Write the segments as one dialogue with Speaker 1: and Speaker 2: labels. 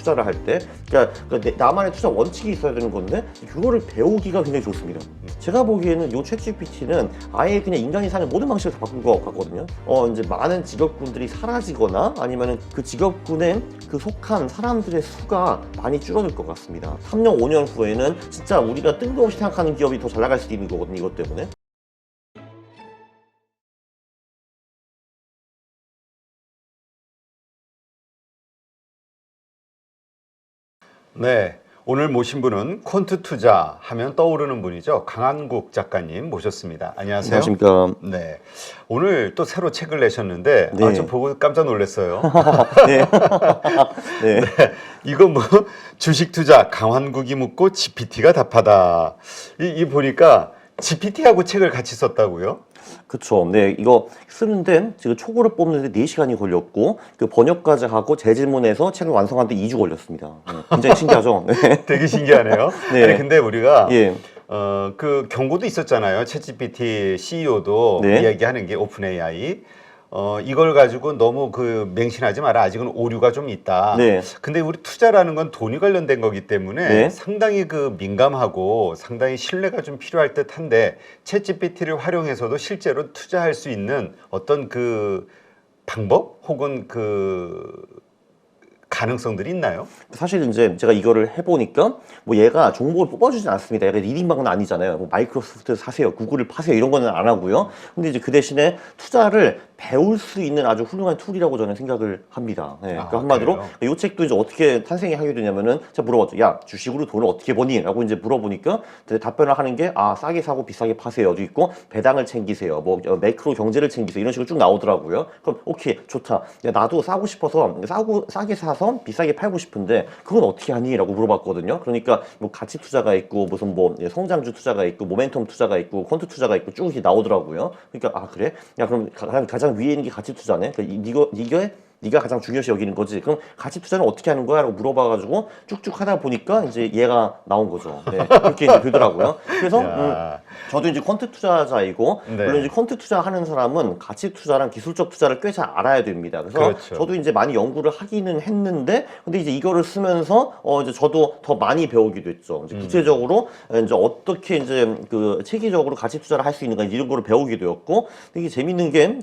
Speaker 1: 투자를 할 때. 그러니까 나만의 투자 원칙이 있어야 되는 건데 그거를 배우기가 굉장히 좋습니다. 제가 보기에는 요 챗GPT는 아예 그냥 인간이 사는 모든 방식을 다 바꾼 것 같거든요. 이제 많은 직업군들이 사라지거나 아니면은 그 직업군에 그 속한 사람들의 수가 많이 줄어들 것 같습니다. 3년, 5년 후에는 진짜 우리가 뜬금없이 생각하는 기업이 더 잘 나갈 수도 있는 거거든요, 이것 때문에.
Speaker 2: 네, 오늘 모신 분은 콘트 투자 하면 떠오르는 분이죠. 강한국 작가님 모셨습니다. 안녕하세요.
Speaker 1: 안녕하십니까.
Speaker 2: 네, 오늘 또 새로 책을 내셨는데
Speaker 1: 네.
Speaker 2: 저 보고 깜짝 놀랐어요.
Speaker 1: 네. 네.
Speaker 2: 네, 이거 뭐 주식 투자 강한국이 묻고 GPT가 답하다. 이 보니까 GPT하고 책을 같이 썼다고요?
Speaker 1: 그쵸. 네, 이거 쓰는데 지금 초고를 뽑는데 4시간이 걸렸고 그 번역까지 하고 재질문해서 책을 완성하는데 2주 걸렸습니다. 굉장히 신기하죠? 네.
Speaker 2: 되게 신기하네요.
Speaker 1: 네.
Speaker 2: 아니 근데 우리가
Speaker 1: 예.
Speaker 2: 그 경고도 있었잖아요. 챗GPT CEO도
Speaker 1: 네.
Speaker 2: 이야기하는 게 오픈 AI. 이걸 가지고 너무 그 맹신하지 마라. 아직은 오류가 좀 있다.
Speaker 1: 네.
Speaker 2: 근데 우리 투자라는 건 돈이 관련된 거기 때문에
Speaker 1: 네.
Speaker 2: 상당히 그 민감하고 상당히 신뢰가 좀 필요할 듯한데 챗GPT를 활용해서도 실제로 투자할 수 있는 어떤 그 방법 혹은 그 가능성들이 있나요?
Speaker 1: 사실 이제 제가 이거를 해보니까 뭐 얘가 정보를 뽑아주진 않습니다. 얘가 리딩방은 아니잖아요. 뭐 마이크로소프트 사세요, 구글을 파세요 이런 거는 안 하고요. 근데 이제 그 대신에 투자를 배울 수 있는 아주 훌륭한 툴이라고 저는 생각을 합니다. 네. 그러니까 한마디로 이 책도 이제 어떻게 탄생이 하게 되냐면은 제가 물어봤죠. 야, 주식으로 돈을 어떻게 버니? 라고 이제 물어보니까 답변을 하는 게 싸게 사고 비싸게 파세요도 있고 배당을 챙기세요. 뭐 매크로 경제를 챙기세요. 이런 식으로 쭉 나오더라고요. 그럼 오케이, 좋다. 야, 나도 싸고 싶어서 싸게 사서 비싸게 팔고 싶은데 그건 어떻게 하니? 라고 물어봤거든요. 그러니까 뭐 가치 투자가 있고 무슨 뭐 성장주 투자가 있고 모멘텀 투자가 있고 퀀트 투자가 있고 쭉 이렇게 나오더라고요. 그러니까 그래? 야, 그럼 가장 위에 있는 게 가치 투자네. 그러니까 이게 네가 가장 중요시 여기는 거지. 그럼 가치 투자는 어떻게 하는 거야? 라고 물어봐가지고 쭉쭉 하다 보니까 이제 얘가 나온 거죠. 네, 그렇게 이제 되더라고요. 그래서 저도 이제 퀀트 투자자이고
Speaker 2: 네.
Speaker 1: 물론 이제 퀀트 투자하는 사람은 가치 투자랑 기술적 투자를 꽤 잘 알아야 됩니다. 그래서
Speaker 2: 그렇죠.
Speaker 1: 저도 이제 많이 연구를 하기는 했는데 근데 이제 이거를 쓰면서 이제 저도 더 많이 배우기도 했죠. 이제 구체적으로 이제 어떻게 이제 그 체계적으로 가치 투자를 할 수 있는가 이런 거를 배우기도 했고 되게 재밌는 게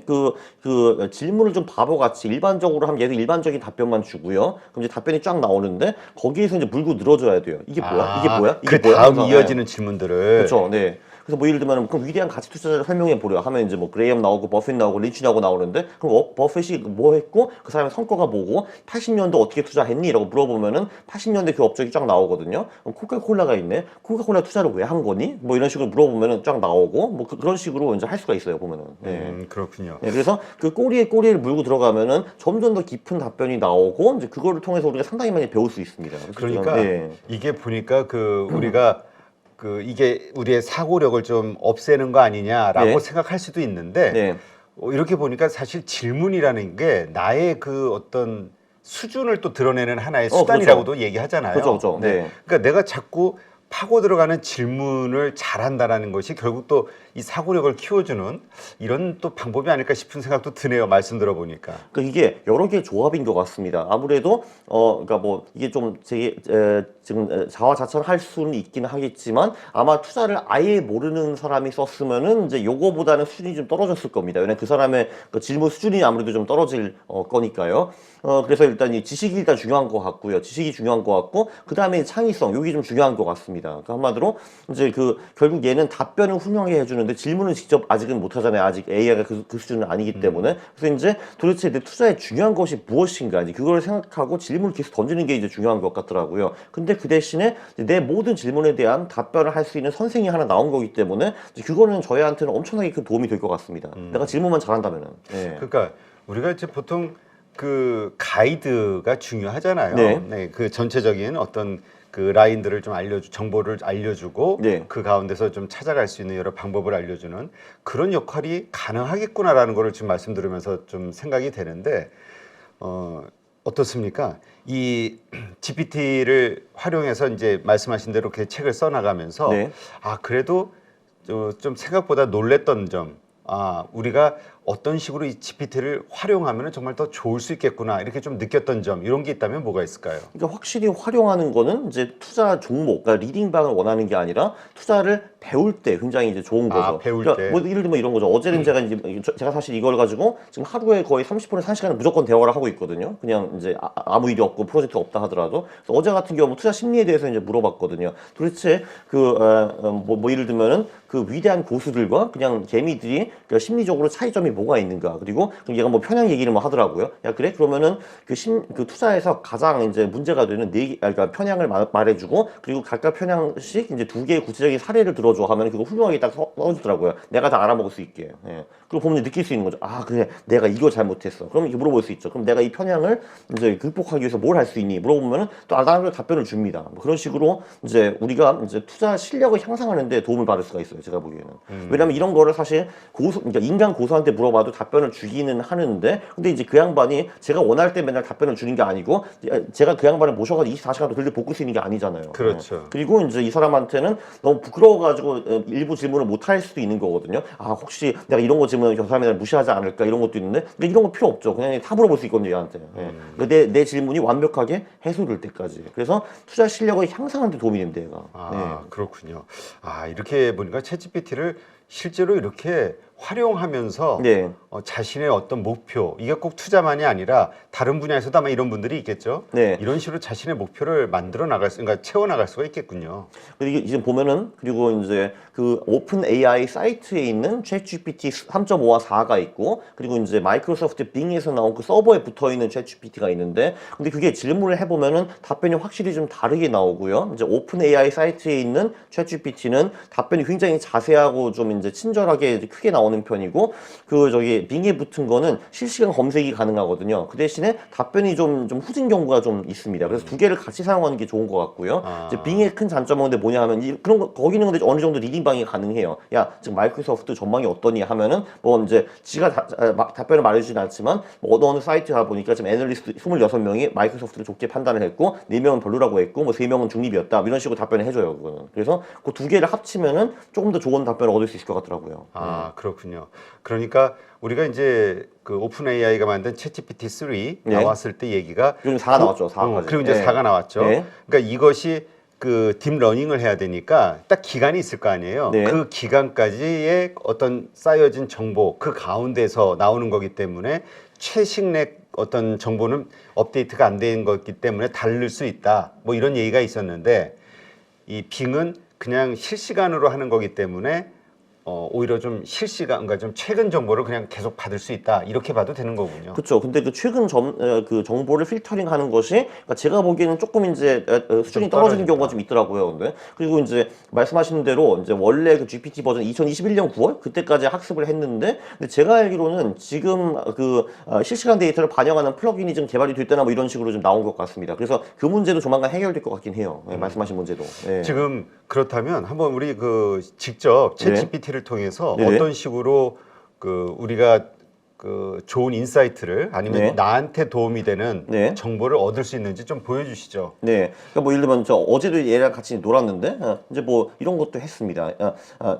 Speaker 1: 그 질문을 좀 바보같이 일반적으로 하면 얘도 일반적인 답변만 주고요. 그럼 이제 답변이 쫙 나오는데 거기에서 이제 물고 늘어져야 돼요. 이게 뭐야? 이게 뭐야? 이게
Speaker 2: 그
Speaker 1: 뭐야?
Speaker 2: 다음
Speaker 1: 하면서,
Speaker 2: 이어지는 질문들을
Speaker 1: 그렇죠. 네. 그래서 뭐 예를 들면 그럼 위대한 가치 투자자를 설명해 보려 하면 이제 뭐 그레이엄 나오고 버핏 나오고 린치 나오는데 그럼 버핏이 뭐 했고 그 사람의 성과가 뭐고 80년도 어떻게 투자했니? 라고 물어보면은 80년대 그 업적이 쫙 나오거든요. 그럼 코카콜라가 있네. 코카콜라 투자를 왜 한 거니? 뭐 이런 식으로 물어보면은 쫙 나오고 뭐 그런 식으로 이제 할 수가 있어요 보면은. 네.
Speaker 2: 그렇군요.
Speaker 1: 네, 그래서 그 꼬리를 물고 들어가면은 점점 더 깊은 답변이 나오고 이제 그거를 통해서 우리가 상당히 많이 배울 수 있습니다.
Speaker 2: 그러니까
Speaker 1: 네.
Speaker 2: 이게 보니까 그 우리가 이게 우리의 사고력을 좀 없애는 거 아니냐라고
Speaker 1: 네.
Speaker 2: 생각할 수도 있는데
Speaker 1: 네.
Speaker 2: 이렇게 보니까 사실 질문이라는 게 나의 그 어떤 수준을 또 드러내는 하나의 수단이라고도 얘기하잖아요.
Speaker 1: 그렇죠. 네.
Speaker 2: 그러니까 내가 자꾸 파고 들어가는 질문을 잘한다라는 것이 결국 또 이 사고력을 키워주는 이런 또 방법이 아닐까 싶은 생각도 드네요. 말씀 들어보니까.
Speaker 1: 그러니까 이게 여러 개의 조합인 것 같습니다. 아무래도 그러니까 뭐 이게 좀 지금 자화자찬할 수는 있기는 하겠지만 아마 투자를 아예 모르는 사람이 썼으면은 이제 요거보다는 수준이 좀 떨어졌을 겁니다. 왜냐면 그 사람의 그 질문 수준이 아무래도 좀 떨어질 거니까요. 그래서 일단 이 지식이 일단 중요한 것 같고요. 지식이 중요한 것 같고 그 다음에 창의성 요게 좀 중요한 것 같습니다. 그러니까 한마디로 이제 결국 얘는 답변을 훌륭하게 해주는데 질문은 직접 아직은 못하잖아요. 아직 AI가 그 수준은 아니기 때문에. 그래서 이제 도대체 내 투자에 중요한 것이 무엇인가 이제 그걸 생각하고 질문을 계속 던지는 게 이제 중요한 것 같더라고요. 근데 그 대신에 내 모든 질문에 대한 답변을 할 수 있는 선생이 하나 나온 거기 때문에 이제 그거는 저희한테는 엄청나게 큰 도움이 될 것 같습니다. 내가 질문만 잘한다면은. 네.
Speaker 2: 그러니까 우리가 이제 보통 그 가이드가 중요하잖아요.
Speaker 1: 네.
Speaker 2: 그 전체적인 어떤 그 라인들을 좀 정보를 알려주고
Speaker 1: 네.
Speaker 2: 그 가운데서 좀 찾아갈 수 있는 여러 방법을 알려주는 그런 역할이 가능하겠구나라는 거를 지금 말씀 들으면서 좀 생각이 되는데 어떻습니까? 이 GPT를 활용해서 이제 말씀하신 대로 이렇게 책을 써나가면서
Speaker 1: 네.
Speaker 2: 그래도 좀 생각보다 놀랬던 점 우리가 어떤 식으로 이 GPT를 활용하면 정말 더 좋을 수 있겠구나 이렇게 좀 느꼈던 점 이런 게 있다면 뭐가 있을까요?
Speaker 1: 그러니까 확실히 활용하는 거는 이제 투자 종목, 그러니까 리딩방을 원하는 게 아니라 투자를 배울 때 굉장히 이제 좋은 거죠.
Speaker 2: 아, 배울
Speaker 1: 그러니까
Speaker 2: 때.
Speaker 1: 뭐 예를 들면 이런 거죠. 어제는 제가 이제 제가 사실 이걸 가지고 지금 하루에 거의 30분에서 1시간을 무조건 대화를 하고 있거든요. 그냥 이제 아무 일이 없고 프로젝트가 없다 하더라도. 그래서 어제 같은 경우 투자 심리에 대해서 이제 물어봤거든요. 도대체 뭐 예를 들면은 그 위대한 고수들과 그냥 개미들이 그 심리적으로 차이점이 뭐가 있는가. 그리고 그럼 얘가 뭐 편향 얘기를 뭐 하더라고요. 야 그래 그러면은 그 투자에서 가장 이제 문제가 되는 그러니까 편향을 말해주고 그리고 각각 편향씩 이제 두 개의 구체적인 사례를 들어줘 하면 그거 훌륭하게 딱 써주더라고요. 내가 다 알아먹을 수 있게. 예. 그리고 보면 느낄 수 있는 거죠. 아 그래 내가 이거 잘못했어. 그럼 이렇게 물어볼 수 있죠. 그럼 내가 이 편향을 이제 극복하기 위해서 뭘 할 수 있니? 물어보면은 또 알아서 답변을 줍니다. 뭐 그런 식으로 이제 우리가 이제 투자 실력을 향상하는데 도움을 받을 수가 있어요. 제가 보기에는. 왜냐면 이런 거를 사실 그러니까 인간 고수한테 물어봐도 답변을 주기는 하는데 근데 이제 그 양반이 제가 원할 때 맨날 답변을 주는 게 아니고 제가 그 양반을 모셔가지고 24시간도 들들 볶을 수 있는 게 아니잖아요.
Speaker 2: 그렇죠.
Speaker 1: 그리고 이제 이 사람한테는 너무 부끄러워가지고 일부 질문을 못 할 수도 있는 거거든요. 아 혹시 내가 이런 거 질문을 저 사람이 날 무시하지 않을까 이런 것도 있는데 근데 이런 거 필요 없죠. 그냥 다 물어볼 수 있거든요. 얘한테. 그러니까 내 질문이 완벽하게 해소될 때까지. 그래서 투자 실력을 향상하는 데 도움이 됩니다. 얘가.
Speaker 2: 아, 그렇군요. 아, 이렇게 보니까 챗GPT를 실제로 이렇게 활용하면서
Speaker 1: 네.
Speaker 2: 자신의 어떤 목표, 이게 꼭 투자만이 아니라 다른 분야에서도 아마 이런 분들이 있겠죠.
Speaker 1: 네.
Speaker 2: 이런 식으로 자신의 목표를 만들어 나갈 수, 그러니까 채워 나갈 수가 있겠군요.
Speaker 1: 그리고 이제 보면은 그리고 이제 그 오픈 AI 사이트에 있는 챗GPT 3.5와 4가 있고 그리고 이제 마이크로소프트 빙에서 나온 그 서버에 붙어 있는 챗GPT가 있는데 근데 그게 질문을 해보면은 답변이 확실히 좀 다르게 나오고요. 이제 오픈 AI 사이트에 있는 챗GPT는 답변이 굉장히 자세하고 좀 이제 친절하게 이제 크게 나오는 편이고 그 저기 빙에 붙은 거는 실시간 검색이 가능하거든요. 그 대신에 답변이 좀 후진 경우가 좀 있습니다. 그래서 두 개를 같이 사용하는 게 좋은 것 같고요. 이제 빙의 큰 장점은 근데 뭐냐 하면 그런 거 거기는 근데 어느 정도 리딩방이 가능해요. 야 지금 마이크로소프트 전망이 어떠니 하면은 뭐 이제 지가 답변을 말해주진 않지만 뭐 어느 사이트 가 보니까 지금 애널리스트 26명이 마이크로소프트를 좋게 판단을 했고 4명은 별로라고 했고 뭐 3명은 중립이었다 이런 식으로 답변을 해줘요. 그거는. 그래서 그 두 개를 합치면은 조금 더 좋은 답변을 얻을 수 있을 것 같더라고요.
Speaker 2: 아, 그렇군요. 그러니까 우리가 이제 그 오픈 AI가 만든 챗GPT 3
Speaker 1: 네.
Speaker 2: 나왔을 때 얘기가
Speaker 1: 요즘 4가 나왔죠. 4까지.
Speaker 2: 그리고 이제
Speaker 1: 네.
Speaker 2: 4가 나왔죠.
Speaker 1: 네.
Speaker 2: 그러니까 이것이 그 딥러닝을 해야 되니까 딱 기간이 있을 거 아니에요.
Speaker 1: 네.
Speaker 2: 그 기간까지의 어떤 쌓여진 정보 그 가운데서 나오는 거기 때문에 최신의 어떤 정보는 업데이트가 안 된 거기 때문에 다를 수 있다. 뭐 이런 얘기가 있었는데 이 빙은 그냥 실시간으로 하는 거기 때문에 오히려 좀 실시간, 그러니까 좀 최근 정보를 그냥 계속 받을 수 있다 이렇게 봐도 되는 거군요.
Speaker 1: 그렇죠. 근데 그 최근 그 정보를 필터링하는 것이 그러니까 제가 보기에는 조금 이제 수준이 떨어지는 경우가 좀 있더라고요. 근데 그리고 이제 말씀하신 대로 이제 원래 그 GPT 버전 2021년 9월 그때까지 학습을 했는데 근데 제가 알기로는 지금 그 실시간 데이터를 반영하는 플러그인이 좀 개발이 됐다나 뭐 이런 식으로 좀 나온 것 같습니다. 그래서 그 문제도 조만간 해결될 것 같긴 해요. 네, 말씀하신 문제도. 네.
Speaker 2: 지금 그렇다면 한번 우리 그 직접 챗 GPT를 통해서
Speaker 1: 네네.
Speaker 2: 어떤 식으로 그 우리가 그 좋은 인사이트를 아니면
Speaker 1: 네.
Speaker 2: 나한테 도움이 되는
Speaker 1: 네.
Speaker 2: 정보를 얻을 수 있는지 좀 보여주시죠.
Speaker 1: 네. 그러니까 뭐 예를 들면 저 어제도 얘랑 같이 놀았는데 이제 뭐 이런 것도 했습니다.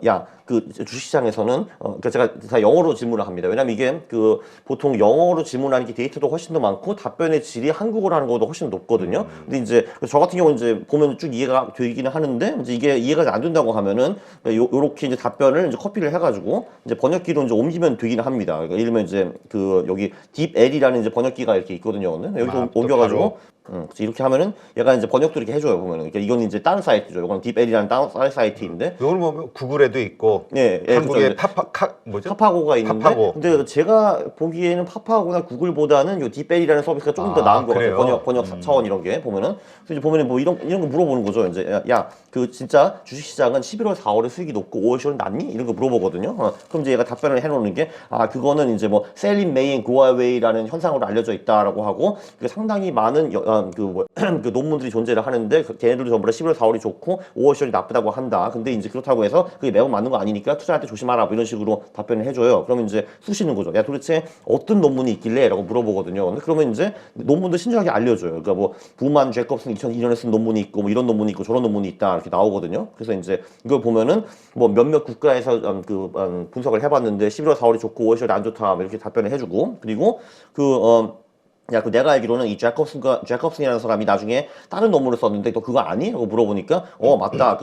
Speaker 1: 야, 그 주식시장에서는 그러니까 제가 다 영어로 질문을 합니다. 왜냐면 이게 그 보통 영어로 질문하는 게 데이터도 훨씬 더 많고 답변의 질이 한국어로 하는 것보다 훨씬 높거든요. 근데 이제 저 같은 경우는 이제 보면 쭉 이해가 되기는 하는데 이제 이게 이해가 안 된다고 하면은 요렇게 이제 답변을 이제 커피를 해가지고 이제 번역기로 이제 옮기면 되기는 합니다. 그러니까 예를 들면 이제 그 여기 딥L이라는 이제 번역기가 이렇게 있거든요. 여기서
Speaker 2: 또
Speaker 1: 옮겨가지고 그래서 이렇게 하면은 얘가 이제 번역도 이렇게 해줘요. 보면은 그러니까 이건 이제 다른 사이트죠. 이건 딥L이라는 다른 사이트인데.
Speaker 2: 이거는 뭐 구글에도 있고
Speaker 1: 네,
Speaker 2: 한국의
Speaker 1: 그렇죠.
Speaker 2: 뭐죠?
Speaker 1: 파파고가 있는데
Speaker 2: 파파고.
Speaker 1: 근데 제가 보기에는 파파고나 구글보다는 요 딥벨이라는 서비스가 조금 더 나은 것 같아요.
Speaker 2: 그래요?
Speaker 1: 번역 차원 이런 게 보면은 그래서 이제 보면은 뭐 이런 거 물어보는 거죠. 이제 야 그 진짜 주식 시장은 11월 4월에 수익이 높고 5월 10월 낮니? 이런 거 물어보거든요. 그럼 이제 얘가 답변을 해놓는 게 그거는 이제 뭐 뭐 셀린 메인 고아웨이라는 현상으로 알려져 있다라고 하고 그 상당히 많은 그 논문들이 존재를 하는데 걔네들도 전부 다 11월 4월이 좋고 5월 10월이 나쁘다고 한다. 근데 이제 그렇다고 해서 그게 매번 맞는 거 아니니까 투자할 때 조심하라 뭐 이런 식으로 답변을 해줘요. 그러면 이제 쑤시는 거죠. 야 도대체 어떤 논문이 있길래? 라고 물어보거든요. 근데 그러면 이제 논문도 친절하게 알려줘요. 그러니까 뭐 부만 제컵슨 2002년에 쓴 논문이 있고 뭐 이런 논문이 있고 저런 논문이 있다 이렇게 나오거든요. 그래서 이제 이걸 보면은 뭐 몇몇 국가에서 분석을 해봤는데 11월 4월이 좋고 5월 10월이 안 좋다 뭐 이렇게 답변을 해주고 그리고 야, 내가 알기로는 이 제컵슨이라는 사람이 나중에 다른 논문을 썼는데 너 그거 아니? 하고 물어보니까 맞다.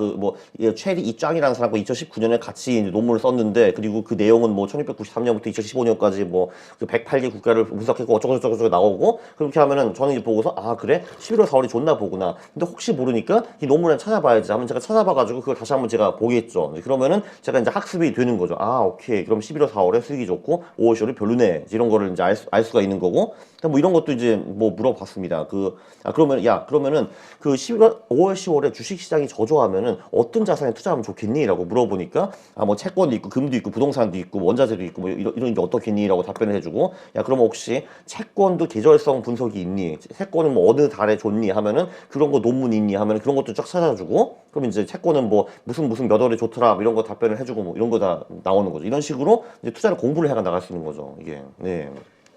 Speaker 1: 체리 이짱이라는 사람과 2019년에 같이 이제 논문을 썼는데 그리고 그 내용은 뭐 1693년부터 2015년까지 뭐 그 108개 국가를 분석했고 어쩌고저쩌고 나오고 그렇게 하면은 저는 이제 보고서 아, 그래? 11월 4월이 좋나 보구나. 근데 혹시 모르니까 이 논문을 찾아봐야지 하면 제가 찾아봐가지고 그걸 다시 한번 제가 보겠죠. 그러면은 제가 이제 학습이 되는 거죠. 아, 오케이. 그럼 11월 4월에 수익이 좋고 5월 10월이 별로네. 이런 거를 이제 알 수가 있는 거고 뭐 이런 것도 이제 뭐 물어봤습니다. 그러면은 그 5월 10월에 주식시장이 저조하면은 어떤 자산에 투자하면 좋겠니? 라고 물어보니까 뭐 채권도 있고 금도 있고 부동산도 있고 원자재도 있고 뭐 이런 게 어떻겠니? 라고 답변을 해주고 그러면 혹시 채권도 계절성 분석이 있니? 채권은 뭐 어느 달에 좋니? 하면은 그런 거 논문 있니? 하면은 그런 것도 쫙 찾아주고 그럼 이제 채권은 뭐 무슨 몇 월에 좋더라 뭐 이런 거 답변을 해주고 뭐 이런 거 다 나오는 거죠. 이런 식으로 이제 투자를 공부를 해가 나갈 수 있는 거죠. 이게. 네.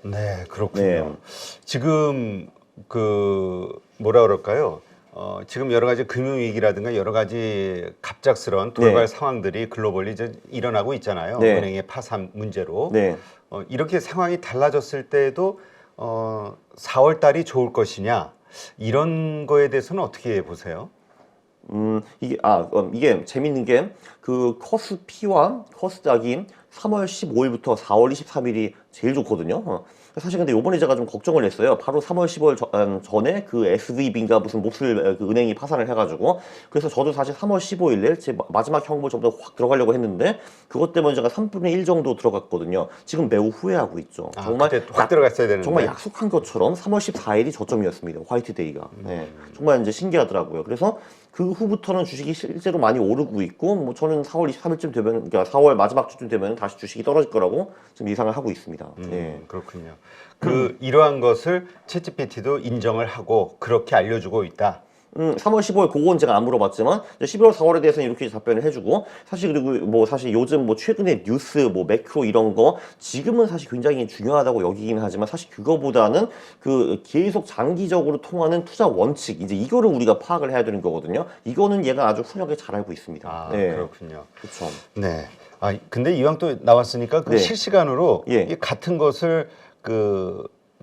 Speaker 2: 네, 그렇군요.
Speaker 1: 네.
Speaker 2: 지금 뭐라 그럴까요? 지금 여러 가지 금융위기라든가 여러 가지 갑작스러운 돌발 상황들이 글로벌리 이제 일어나고 있잖아요.
Speaker 1: 네.
Speaker 2: 은행의 파산 문제로.
Speaker 1: 네.
Speaker 2: 이렇게 상황이 달라졌을 때에도 4월 달이 좋을 것이냐 이런 거에 대해서는 어떻게 보세요?
Speaker 1: 이게 재밌는 게 그 커스피와 커스닥이 3월 15일부터 4월 23일이 제일 좋거든요. 사실 근데 요번에 제가 좀 걱정을 했어요. 바로 3월 15일 전에 그 SVB인가 무슨 몹쓸 그 은행이 파산을 해가지고 그래서 저도 사실 3월 15일에 제 마지막 현금을 전부 다 확 들어가려고 했는데 그것 때문에 제가 3분의 1 정도 들어갔거든요. 지금 매우 후회하고 있죠. 정말
Speaker 2: 그때 확 들어갔어야 되는데.
Speaker 1: 정말 약속한 것처럼 3월 14일이 저점이었습니다. 화이트데이가. 네. 정말 이제 신기하더라고요. 그래서 그 후부터는 주식이 실제로 많이 오르고 있고 뭐 저는 4월 23일쯤 되면 그러니까 4월 마지막 주쯤 되면 다시 주식이 떨어질 거라고 지금 예상을 하고 있습니다. 네.
Speaker 2: 그렇군요. 이러한 것을 챗GPT도 인정을 하고 그렇게 알려주고 있다.
Speaker 1: 3월 15일 그건 제가 안 물어봤지만 11월 4월에 대해서는 이렇게 답변을 해주고 사실 그리고 뭐 사실 요즘 뭐 최근에 뉴스 뭐 매크로 이런 거 지금은 사실 굉장히 중요하다고 여기긴 하지만 사실 그거보다는 그 계속 장기적으로 통하는 투자 원칙 이제 이거를 우리가 파악을 해야 되는 거거든요. 이거는 얘가 아주 훌륭하게 잘 알고 있습니다. 네.
Speaker 2: 그렇군요.
Speaker 1: 그렇죠.
Speaker 2: 네. 근데 이왕 또 나왔으니까 그
Speaker 1: 네.
Speaker 2: 실시간으로
Speaker 1: 예.
Speaker 2: 이 같은 것을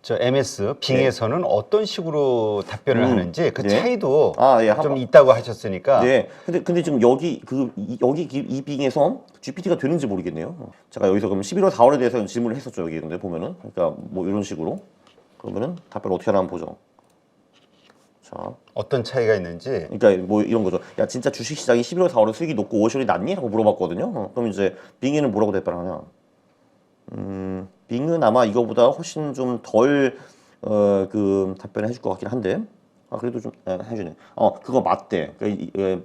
Speaker 2: MS 빙에서는 어떤 식으로 답변을 하는지 그
Speaker 1: 네.
Speaker 2: 차이도
Speaker 1: 예.
Speaker 2: 좀 있다고 하셨으니까.
Speaker 1: 네. 근데 지금 여기 이 빙에서 GPT가 되는지 모르겠네요. 제가 여기서 그럼 11월 4월에 대해서 질문을 했었죠. 여기 근데 보면은 그러니까 뭐 이런 식으로 그러면은 답변 어떻게 하나 한번 보죠. 자.
Speaker 2: 어떤 차이가 있는지.
Speaker 1: 그러니까 뭐 이런 거죠. 야 진짜 주식시장이 11월 4월에 수익이 높고 5월 10월이 낮니? 라고 물어봤거든요. 그럼 이제 빙에는 뭐라고 답변하냐? 빙은 아마 이거보다 훨씬 좀 덜 그 답변을 해줄 것 같긴 한데 그래도 좀 해주네. 그거 맞대.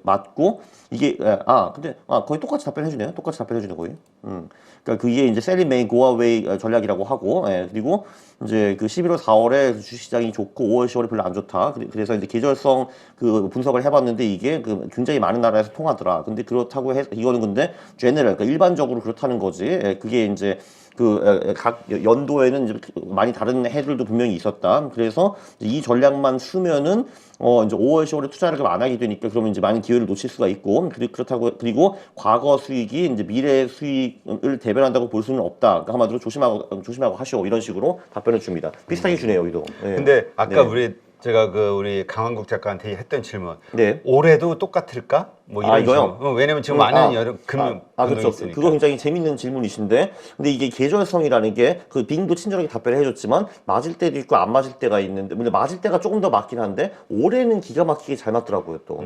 Speaker 1: 맞고 이게 근데 거의 똑같이 답변해주네요. 똑같이 답변해주네 거의. 그러니까 그게 이제 셀린 메인 고아웨이 전략이라고 하고 그리고 이제 그 11월 4월에 주식시장이 좋고 5월 10월이 별로 안 좋다. 그래서 이제 계절성 그 분석을 해봤는데 이게 그 굉장히 많은 나라에서 통하더라. 근데 그렇다고 이거는 근데 제너럴 그러니까 일반적으로 그렇다는 거지. 그게 이제 각 연도에는 이제 많이 다른 해들도 분명히 있었다. 그래서 이 전략만 쓰면은 이제 5월, 10월에 투자를 안 하게 되니까 그러면 이제 많은 기회를 놓칠 수가 있고 그리고 과거 수익이 이제 미래 수익을 대변한다고 볼 수는 없다. 그러니까 한마디로 조심하고 하시오 이런 식으로 답변을 줍니다. 비슷하게 주네요, 여기도. 네.
Speaker 2: 근데 아까 제가 우리 강한국 작가한테 했던 질문.
Speaker 1: 네.
Speaker 2: 올해도 똑같을까? 뭐 이런
Speaker 1: 이거요?
Speaker 2: 질문. 왜냐면 지금 많은 여러 금융
Speaker 1: 그렇죠.
Speaker 2: 있으니까.
Speaker 1: 그거 굉장히 재밌는 질문이신데, 근데 이게 계절성이라는 게 그 빙도 친절하게 답변을 해줬지만 맞을 때도 있고 안 맞을 때가 있는데, 근데 맞을 때가 조금 더 맞긴 한데 올해는 기가 막히게 잘 맞더라고요 또.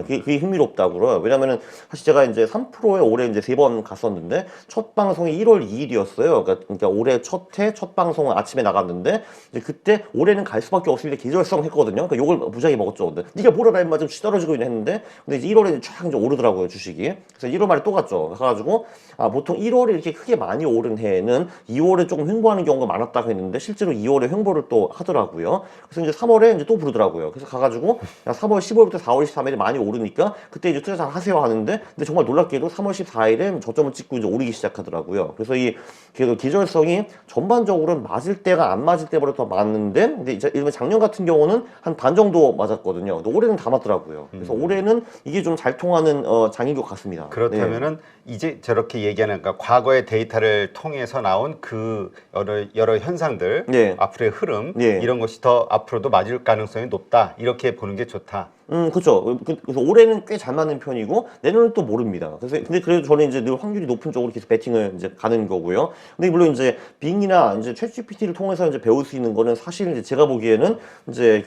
Speaker 1: 그게 흥미롭다고요. 왜냐면은 사실 제가 이제 3%에 올해 이제 3번 갔었는데 첫 방송이 1월 2일이었어요. 그러니까 올해 첫 방송은 아침에 나갔는데 이제 그때 올해는 갈 수밖에 없습니다. 계절성 했거든요. 그러니까 욕을 무지하게 먹었죠. 근데 네가 뭘 알아 임마, 좀 떨어지고 했는데, 근데 이제 1월에 쫙 이제 오르더라고요, 주식이. 그래서 1월 말에 또 갔죠. 그래가지고 보통 1월에 이렇게 크게 많이 오른 해에는 2월에 조금 횡보하는 경우가 많았다고 했는데, 실제로 2월에 횡보를 또 하더라고요. 그래서 이제 3월에 이제 또 부르더라고요. 그래서 가가지고 3월 15일부터 4월 23일에 많이 오르니까 그때 이제 투자 잘 하세요 하는데, 근데 정말 놀랍게도 3월 14일에 저점을 찍고 이제 오르기 시작하더라고요. 그래서 이 계절성이 전반적으로는 맞을 때가 안 맞을 때보다 더 많은데, 근데 이제 작년 같은 경우는 한 반 정도 맞았거든요. 근데 올해는 다 맞더라고요. 그래서 올해는 이게 좀 잘 통하는 장인 것 같습니다.
Speaker 2: 그렇다면은 이제 저렇게 얘기하는, 그러니까 과거의 데이터를 통해서 나온 그 여러 현상들,
Speaker 1: 네.
Speaker 2: 앞으로의 흐름,
Speaker 1: 네.
Speaker 2: 이런 것이 더 앞으로도 맞을 가능성이 높다, 이렇게 보는 게 좋다.
Speaker 1: 그렇죠. 그래서 올해는 꽤 잘 맞는 편이고 내년은 또 모릅니다. 근데 그래도 저는 이제 늘 확률이 높은 쪽으로 계속 배팅을 이제 가는 거고요. 근데 물론 이제 빙이나 이제 챗GPT를 통해서 이제 배울 수 있는 거는 사실 이제 제가 보기에는 이제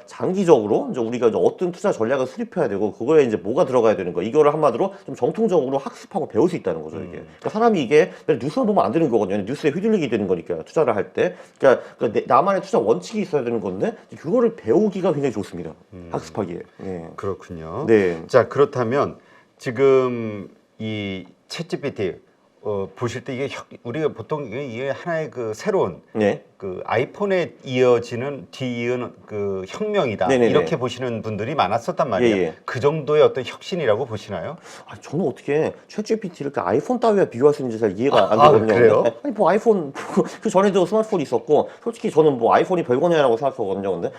Speaker 1: 장기적으로 이제 우리가 이제 어떤 투자 전략을 수립해야 되고 그거에 이제 뭐가 들어가야 되는 거, 이거를 한마디로 좀 정통적으로 학습하고 배울 수 있다는 거죠, 이게. 그러니까 사람이 이게 뉴스만 보면 안 되는 거거든요. 뉴스에 휘둘리게 되는 거니까, 투자를 할 때. 그러니까 나만의 투자 원칙이 있어야 되는 건데 그거를 배우기가 굉장히 좋습니다. 학습하기에. 네.
Speaker 2: 그렇군요.
Speaker 1: 네.
Speaker 2: 자, 그렇다면 지금 이 챗GPT 보실 때 이게 우리가 보통 이게 하나의 그 새로운
Speaker 1: 네.
Speaker 2: 그 아이폰에 이어지는 뒤이은 그 혁명이다,
Speaker 1: 네네네.
Speaker 2: 이렇게 보시는 분들이 많았었단 말이에요.
Speaker 1: 예.
Speaker 2: 그 정도의 어떤 혁신이라고 보시나요?
Speaker 1: 저는 어떻게 챗GPT를 그 아이폰 따위와 비교할 수 있는지 잘 이해가 안 되거든요.
Speaker 2: 그래요?
Speaker 1: 아니 뭐 아이폰 그 전에도 스마트폰이 있었고, 솔직히 저는 뭐 아이폰이 별거냐라고 생각하거든요. 근데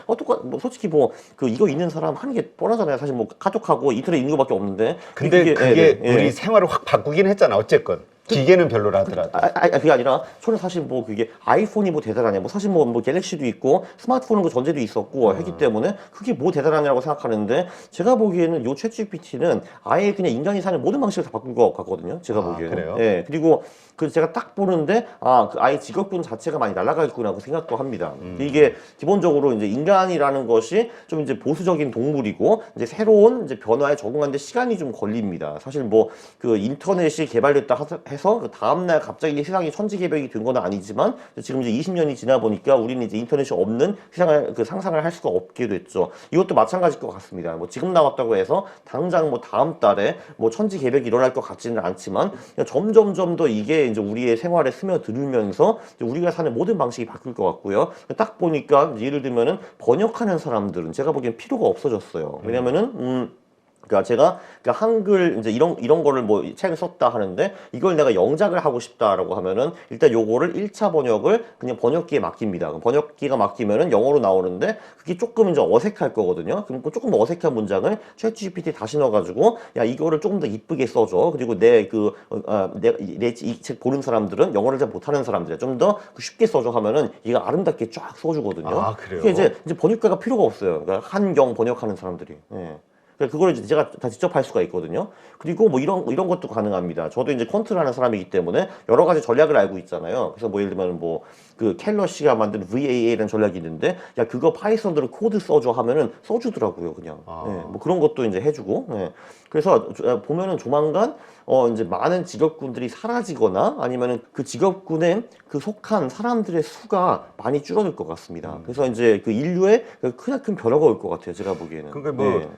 Speaker 1: 뭐 솔직히 뭐 이거 있는 사람 하는 게 뻔하잖아요. 사실 뭐 카톡하고 인터넷 있는 거밖에 없는데.
Speaker 2: 근데 그게 우리 생활을 확 바꾸긴 했잖아. 어쨌건 기계는 별로라 하더라도.
Speaker 1: 그게 아니라 저는 사실 뭐 그게 아이폰이 뭐 대단하냐, 뭐 사실 뭐 갤럭시도 있고 스마트폰은 그 전제도 있었고 했기 때문에 그게 뭐 대단하냐고 생각하는데, 제가 보기에는 요 챗GPT는 아예 그냥 인간이 사는 모든 방식을 다 바꾼 것 같거든요. 제가 보기에는.
Speaker 2: 그래요?
Speaker 1: 예. 그리고 제가 딱 보는데 그 아예 직업군 자체가 많이 날아가겠구나 그 생각도 합니다. 이게 기본적으로 이제 인간이라는 것이 좀 이제 보수적인 동물이고, 이제 새로운 이제 변화에 적응하는데 시간이 좀 걸립니다. 사실 뭐 인터넷이 개발됐다 해서 그 다음날 갑자기 세상이 천지개벽이 된 건 아니지만, 지금 이제 20년이 지나 보니까 우리는 이제 인터넷이 없는 세상을 상상을 할 수가 없게 됐죠. 이것도 마찬가지일 것 같습니다. 뭐 지금 나왔다고 해서 당장 뭐 다음 달에 뭐 천지개벽이 일어날 것 같지는 않지만, 점점 더 이게 이제 우리의 생활에 스며들면서 이제 우리가 사는 모든 방식이 바뀔 것 같고요. 딱 보니까 예를 들면은 번역하는 사람들은 제가 보기엔 필요가 없어졌어요. 왜냐면은 그러니까 제가 한글 이제 이런 거를 뭐 책을 썼다 하는데, 이걸 내가 영작을 하고 싶다라고 하면은 일단 요거를 1차 번역을 그냥 번역기에 맡깁니다. 그럼 번역기가 맡기면은 영어로 나오는데 그게 조금 이제 어색할 거거든요. 그럼 조금 어색한 문장을 챗GPT 다시 넣어가지고 야 이거를 조금 더 이쁘게 써줘. 그리고 내 이 책 보는 사람들은 영어를 잘 못하는 사람들이야. 좀 더 쉽게 써줘 하면은 얘가 아름답게 쫙 써주거든요.
Speaker 2: 그래요?
Speaker 1: 그게 이제 번역가가 필요가 없어요. 그러니까 한영 번역하는 사람들이. 예. 그걸 이제 제가 다 직접 할 수가 있거든요. 그리고 뭐 이런 것도 가능합니다. 저도 이제 퀀트를 하는 사람이기 때문에 여러 가지 전략을 알고 있잖아요. 그래서 뭐 예를 들면 뭐 켈러 씨가 만든 VAA라는 전략이 있는데, 야 그거 파이썬으로 코드 써줘 하면은 써주더라고요, 그냥. 예, 뭐 그런 것도 이제 해주고. 예. 그래서 보면은 조만간 이제 많은 직업군들이 사라지거나 아니면은 그 직업군에 속한 사람들의 수가 많이 줄어들 것 같습니다. 그래서 이제 인류에 크나큰 변화가 올 것 같아요, 제가 보기에는.
Speaker 2: 그러니까 뭐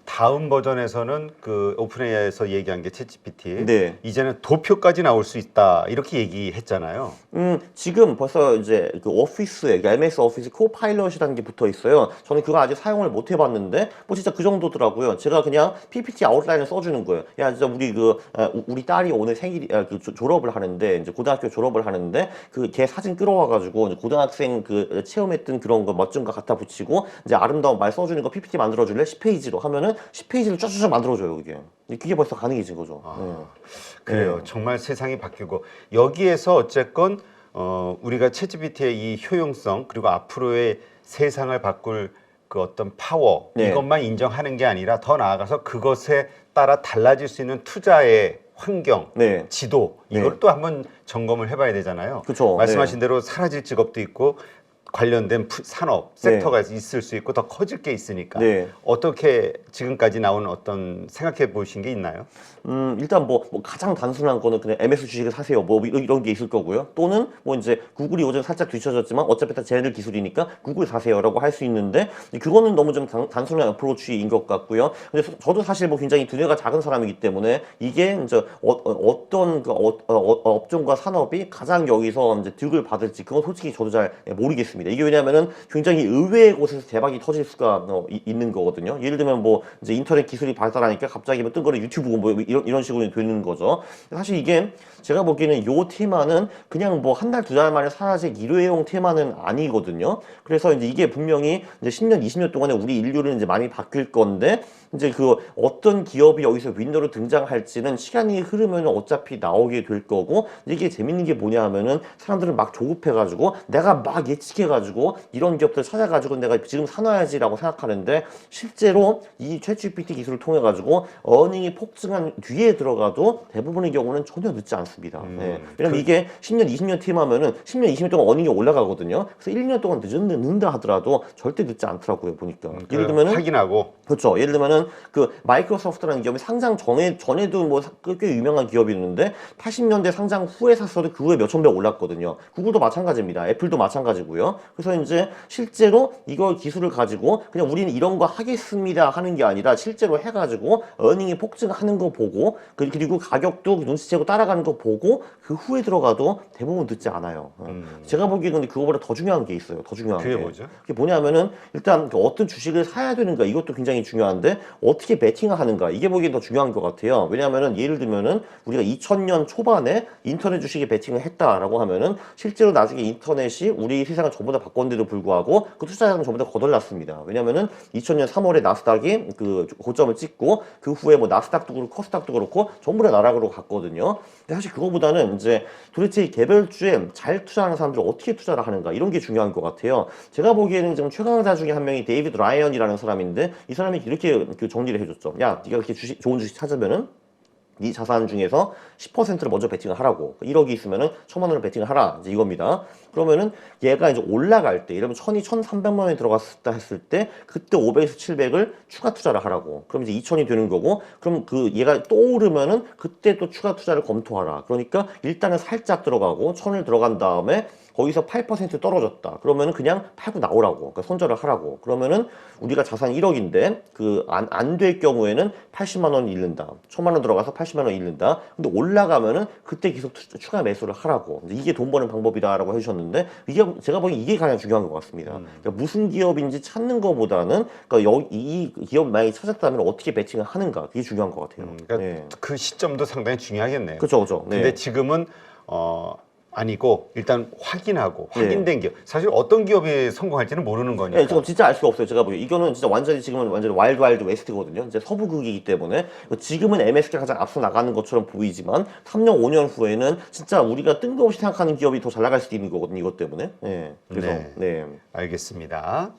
Speaker 2: 다음 버전에서는 그 오픈AI에서 얘기한 게 챗GPT,
Speaker 1: 네.
Speaker 2: 이제는 도표까지 나올 수 있다, 이렇게 얘기했잖아요.
Speaker 1: 지금 벌써 이제 오피스에 MS 오피스 코파일럿이라는 게 붙어 있어요. 저는 그거 아직 사용을 못 해봤는데 뭐 진짜 그 정도더라고요. 제가 그냥 PPT 아웃라인을 써주는 거예요. 야 진짜 우리 딸이 오늘 졸업을 하는데, 이제 고등학교 졸업을 하는데 걔 사진 끌어와가지고 이제 고등학생 체험했던 그런 거 멋진 거 갖다 붙이고 이제 아름다운 말 써주는 거 PPT 만들어줄래? 10페이지로 하면은 10페이지를 쫙쫙 만들어줘요, 그게 벌써 가능해진 거죠.
Speaker 2: 그래요. 정말 세상이 바뀌고, 여기에서 어쨌건 우리가 챗GPT의 이 효용성, 그리고 앞으로의 세상을 바꿀 그 어떤 파워, 이것만 인정하는 게 아니라 더 나아가서 그것에 따라 달라질 수 있는 투자의 환경, 지도, 이걸 또 한번 점검을 해봐야 되잖아요.
Speaker 1: 그쵸.
Speaker 2: 말씀하신 대로 사라질 직업도 있고 관련된 산업 섹터가 있을 수 있고 더 커질 게 있으니까
Speaker 1: 네.
Speaker 2: 어떻게 지금까지 나온 어떤 생각해 보신 게 있나요?
Speaker 1: 일단 뭐 가장 단순한 거는 그냥 MS 주식을 사세요. 뭐 이런 게 있을 거고요. 또는 뭐 이제 구글이 요즘 살짝 뒤쳐졌지만 어차피 다 쟤네들 기술이니까 구글 사세요라고 할 수 있는데 그거는 너무 좀 단순한 어프로치인 것 같고요. 근데 저도 사실 뭐 굉장히 두뇌가 작은 사람이기 때문에 이게 이제 어떤 그 업종과 산업이 가장 여기서 이제 득을 받을지 그건 솔직히 저도 잘 모르겠습니다. 이게 왜냐면은 굉장히 의외의 곳에서 대박이 터질 수가 있는 거거든요. 예를 들면 뭐 이제 인터넷 기술이 발달하니까 갑자기 뭐 뜬거리 유튜브 뭐 이런 식으로 되는 거죠. 사실 이게 제가 보기에는 요 테마는 그냥 뭐 한 달, 두 달 만에 사라질 일회용 테마는 아니거든요. 그래서 이제 이게 분명히 이제 10년, 20년 동안에 우리 인류는 이제 많이 바뀔 건데 이제 그 어떤 기업이 여기서 윈도로 등장할지는 시간이 흐르면 어차피 나오게 될 거고 이게 재밌는 게 뭐냐 하면은 사람들은 막 조급해가지고 내가 막 예측해가지고 이런 기업들 찾아가지고 내가 지금 사놔야지라고 생각하는데 실제로 이 챗GPT 기술을 통해 가지고 어닝이 폭증한 뒤에 들어가도 대부분의 경우는 전혀 늦지 않습니다. 네. 왜냐면 이게 10년, 20년 팀하면은 10년, 20년 동안 어닝이 올라가거든요. 그래서 1년 동안 늦는다 하더라도 절대 늦지 않더라고요, 보니까. 예를 들면은
Speaker 2: 확인하고
Speaker 1: 그렇죠. 예를 들면은 그 마이크로소프트라는 기업이 상장 전에도 뭐 꽤 유명한 기업이 있는데 80년대 상장 후에 샀어도 그 후에 몇천 배 올랐거든요. 구글도 마찬가지입니다. 애플도 마찬가지고요. 그래서 이제 실제로 이걸 기술을 가지고 그냥 우리는 이런 거 하겠습니다 하는 게 아니라 실제로 해가지고 어닝이 폭증하는 거 보고 그리고 가격도 눈치채고 따라가는 거 보고 그 후에 들어가도 대부분 늦지 않아요. 제가 보기에는 근데 그거보다 더 중요한 게 있어요. 더 중요한
Speaker 2: 그게
Speaker 1: 게.
Speaker 2: 뭐죠?
Speaker 1: 그게 뭐냐면은 일단 그 어떤 주식을 사야 되는가 이것도 굉장히 중요한데 어떻게 베팅을 하는가 이게 보기엔 더 중요한 것 같아요. 왜냐하면은 예를 들면은 우리가 2000년 초반에 인터넷 주식에 베팅을 했다라고 하면은 실제로 나중에 인터넷이 우리 세상을 전부 다 바꿨는데도 불구하고 그 투자자는 전부 다 거덜났습니다. 왜냐하면은 2000년 3월에 나스닥이 그 고점을 찍고 그 후에 뭐 나스닥도 그렇고 코스닥도 그렇고 전부 다 나락으로 갔거든요. 근데 사실 그거보다는 이제 도대체 이 개별주에 잘 투자하는 사람들이 어떻게 투자를 하는가 이런 게 중요한 것 같아요. 제가 보기에는 지금 최강자 중에 한 명이 데이비드 라이언이라는 사람인데 이 사람이 이렇게 그 정리를 해줬죠. 야, 네가 그렇게 좋은 주식 찾으면은 네 자산 중에서 10%를 먼저 베팅을 하라고. 1억이 있으면은 1000만 원을 베팅을 하라. 이제 이겁니다. 그러면은 얘가 이제 올라갈 때, 이러면 1000이 1300만 원이 들어갔다 했을 때, 그때 500에서 700을 추가 투자를 하라고. 그럼 이제 2000이 되는 거고, 그럼 그 얘가 또 오르면은 그때 또 추가 투자를 검토하라. 그러니까 일단은 살짝 들어가고, 1000을 들어간 다음에 거기서 8% 떨어졌다. 그러면은 그냥 팔고 나오라고. 그러니까 손절을 하라고. 그러면은 우리가 자산 1억인데 그 안 될 경우에는 80만 원 잃는다. 1000만 원 들어가서 80만 원 잃는다. 근데 올라가면은 그때 계속 추가 매수를 하라고. 이게 돈 버는 방법이다라고 해주셨는데 이게 제가 보기엔 이게 가장 중요한 것 같습니다. 그러니까 무슨 기업인지 찾는 것보다는 그러니까 이 기업 만약에 찾았다면 어떻게 매칭을 하는가 그게 중요한 것 같아요.
Speaker 2: 그러니까
Speaker 1: 네.
Speaker 2: 그 시점도 상당히 중요하겠네요.
Speaker 1: 그렇죠, 그렇죠. 네.
Speaker 2: 근데 지금은 아니고 일단 확인하고
Speaker 1: 네.
Speaker 2: 확인된 기업. 사실 어떤 기업이 성공할지는 모르는 거니까.
Speaker 1: 네, 지금 진짜 알 수가 없어요. 제가 보기에 이거는 진짜 완전히 지금은 완전히 와일드 웨스트거든요. 이제 서부극이기 때문에 지금은 MS가 가장 앞서 나가는 것처럼 보이지만 3년, 5년 후에는 진짜 우리가 뜬금없이 생각하는 기업이 더 잘 나갈 수도 있는 거거든요. 이것 때문에. 네, 그래서
Speaker 2: 네.
Speaker 1: 네.
Speaker 2: 알겠습니다.